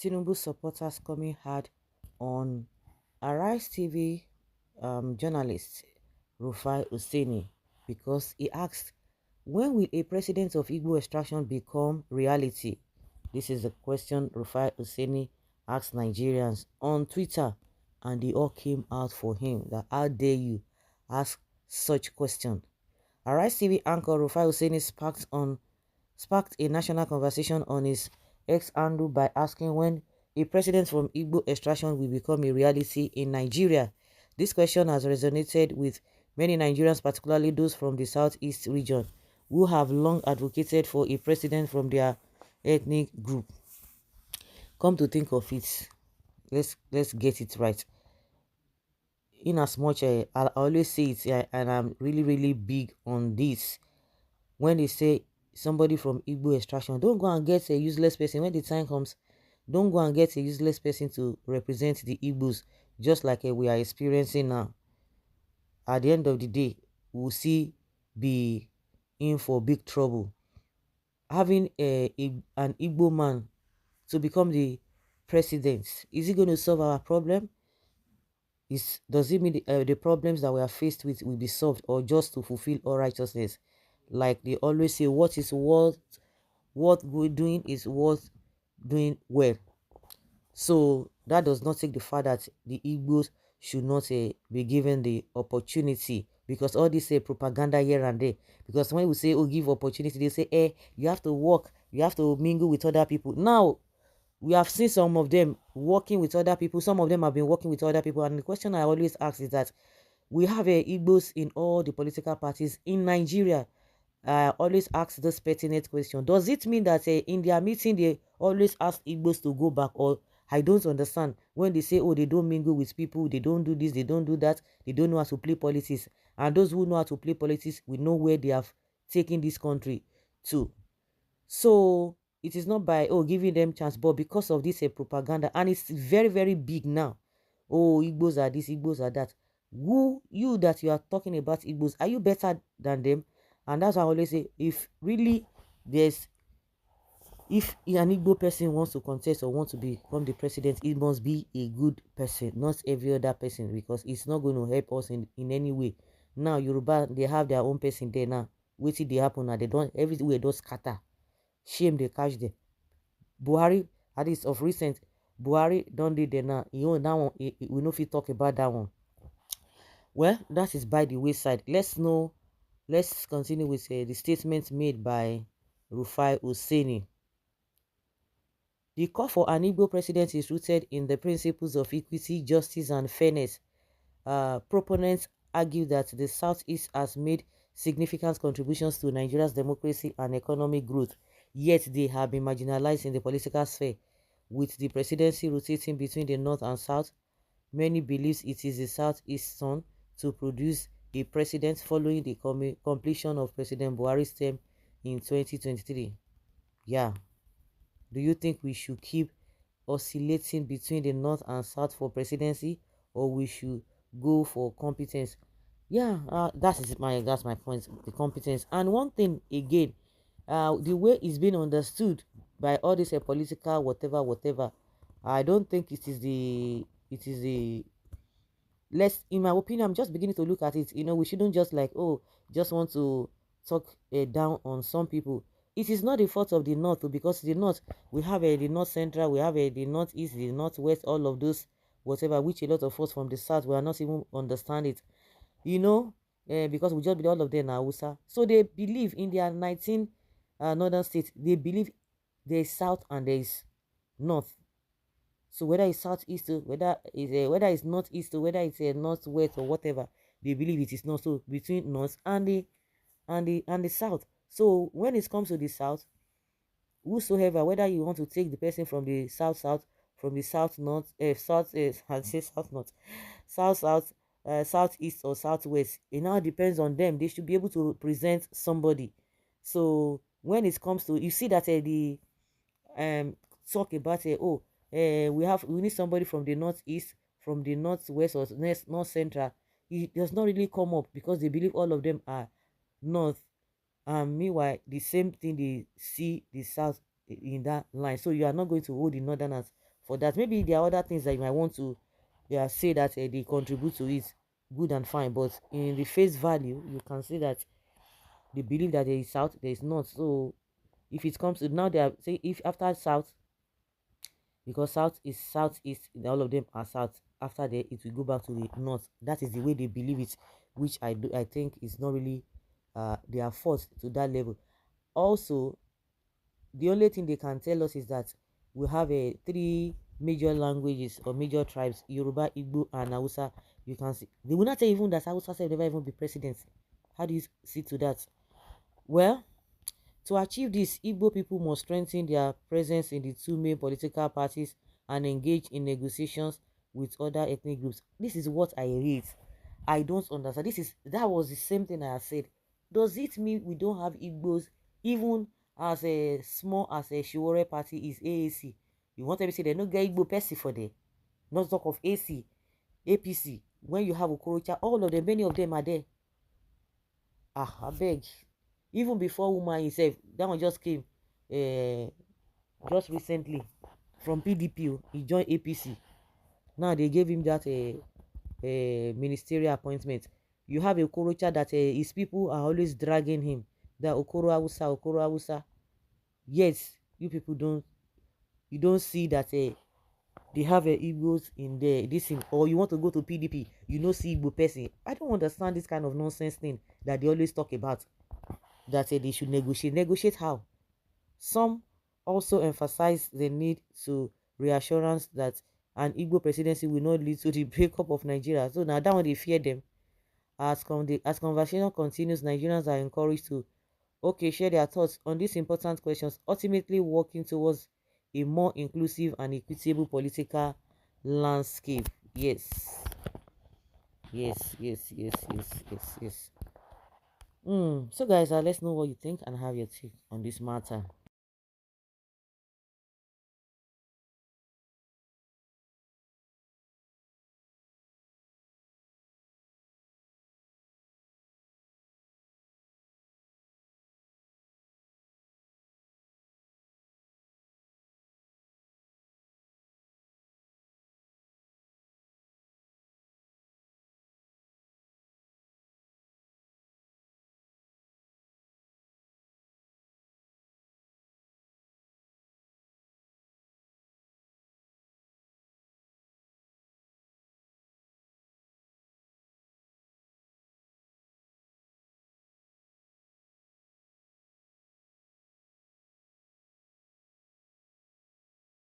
Tinubu supporters coming hard on Arise TV journalist Rufai Hussaini because he asked, when will a president of Igbo extraction become reality? This is the question Rufai Hussaini asked Nigerians on Twitter, and they all came out for him. That how dare you ask such question? Arise TV anchor Rufai Hussaini sparked a national conversation on his ex handle by asking when a president from Igbo extraction will become a reality in Nigeria. This question has resonated with many Nigerians, particularly those from the southeast region, who have long advocated for a president from their ethnic group. Come to think of it, let's get it right. In as much I always say it, and I'm really big on this. When they say somebody from Igbo extraction, don't go and get a useless person. When the time comes, don't go and get a useless person to represent the Igbos, just like we are experiencing now. At the end of the day, we'll see be in for big trouble. Having an Igbo man to become the president, is it going to solve our problem? Does it mean the problems that we are faced with will be solved, or just to fulfill all righteousness? Like they always say, what we're doing is worth doing well. So that does not take the fact that the Igbos should not be given the opportunity, because all this propaganda here and there. Because when we say, oh, give opportunity, they say, you have to work, you have to mingle with other people. Now we have seen some of them working with other people, some of them have been working with other people, and the question I always ask is that we have Igbos in all the political parties in Nigeria. I always ask this pertinent question. Does it mean that in their meeting they always ask Igbos to go back? Or I don't understand when they say, oh, they don't mingle with people, they don't do this, they don't do that, they don't know how to play politics. And those who know how to play politics, we know where they have taken this country to. So it is not by giving them chance, but because of this propaganda, and it's very big now. Oh, Igbos are this, Igbos are that. Who you that you are talking about Igbos, are you better than them? And that's why I always say, if really if an Igbo person wants to contest or wants to become the president, it must be a good person, not every other person, because it's not going to help us in any way. Now Yoruba, they have their own person there now. Wait till they happen now, they don't, everywhere does scatter. Shame they catch them. Buhari, at least of recent, Buhari don't do there now. You know that one, we know if you talk about that one. Well, that is by the wayside. Let's continue with the statement made by Rufai Hussaini. The call for an Igbo president is rooted in the principles of equity, justice, and fairness. Proponents argue that the Southeast has made significant contributions to Nigeria's democracy and economic growth, yet they have been marginalized in the political sphere. With the presidency rotating between the North and South, many believe it is the Southeast's turn to produce a president following the completion of President Buhari's term in 2023. Yeah. Do you think we should keep oscillating between the North and South for presidency, or we should go for competence? Yeah, that's my point. The competence. And one thing again, the way it's been understood by all this political whatever, I don't think it is the let's, in my opinion, I'm just beginning to look at it. We shouldn't just like, just want to talk down on some people. It is not the fault of the North, because the North, we have the North Central, we have the Northeast, the Northwest, all of those, whatever, which a lot of us from the South, we are not even understand it, because we just believe all of them are Hausa. So they believe in their 19 northern states, they believe there is South and there is North. So whether it's southeast, or whether it's northeast, or whether it's a northwest or whatever, they believe it is not. So between north and the south. So when it comes to the south, whosoever, whether you want to take the person from the south, from the south north, I say south north, south, southeast or southwest, it now depends on them. They should be able to present somebody. So when it comes to, you see that the um talk about we need somebody from the northeast, from the northwest, or north central, it does not really come up, because they believe all of them are north. And meanwhile, the same thing, they see the south in that line. So you are not going to hold the northerners for that. Maybe there are other things that you might want to say that they contribute to it, good and fine, but in the face value, you can see that they believe that there is South, there is North. So if it comes to now, they are say if after South, because South is Southeast, all of them are South. After that, it will go back to the North. That is the way they believe it, which I think is not really they are forced to that level. Also, the only thing they can tell us is that we have a three major languages or major tribes: Yoruba, Igbo, and Hausa. You can see they will not say even that Hausa will never even be president. How do you see to that? Well, to achieve this, Igbo people must strengthen their presence in the two main political parties and engage in negotiations with other ethnic groups. This is what I read. I don't understand. That was the same thing I said. Does it mean we don't have Igbos even as a small as a Shiwore party is AAC? You want to say they no get Igbo person for there? Not talk of AC, APC. When you have Okorocha, all of them, many of them are there. I beg. Even before woman himself, that one just came just recently from PDP. He joined APC. Now they gave him that ministerial appointment. You have a Okorocha that his people are always dragging him. That Okoro Hausa, Okoro Hausa. Yes, you people you don't see that they have Igbos in there. This thing, or you want to go to PDP, you know see Igbo person. I don't understand this kind of nonsense thing that they always talk about. That they should negotiate. Negotiate how? Some also emphasize the need to reassurance that an Igbo presidency will not lead to the breakup of Nigeria. So now that one they fear them. As conversation continues, Nigerians are encouraged to share their thoughts on these important questions, ultimately working towards a more inclusive and equitable political landscape. Yes. Yes, yes, yes, yes, yes, yes. So guys, let's know what you think and have your take on this matter.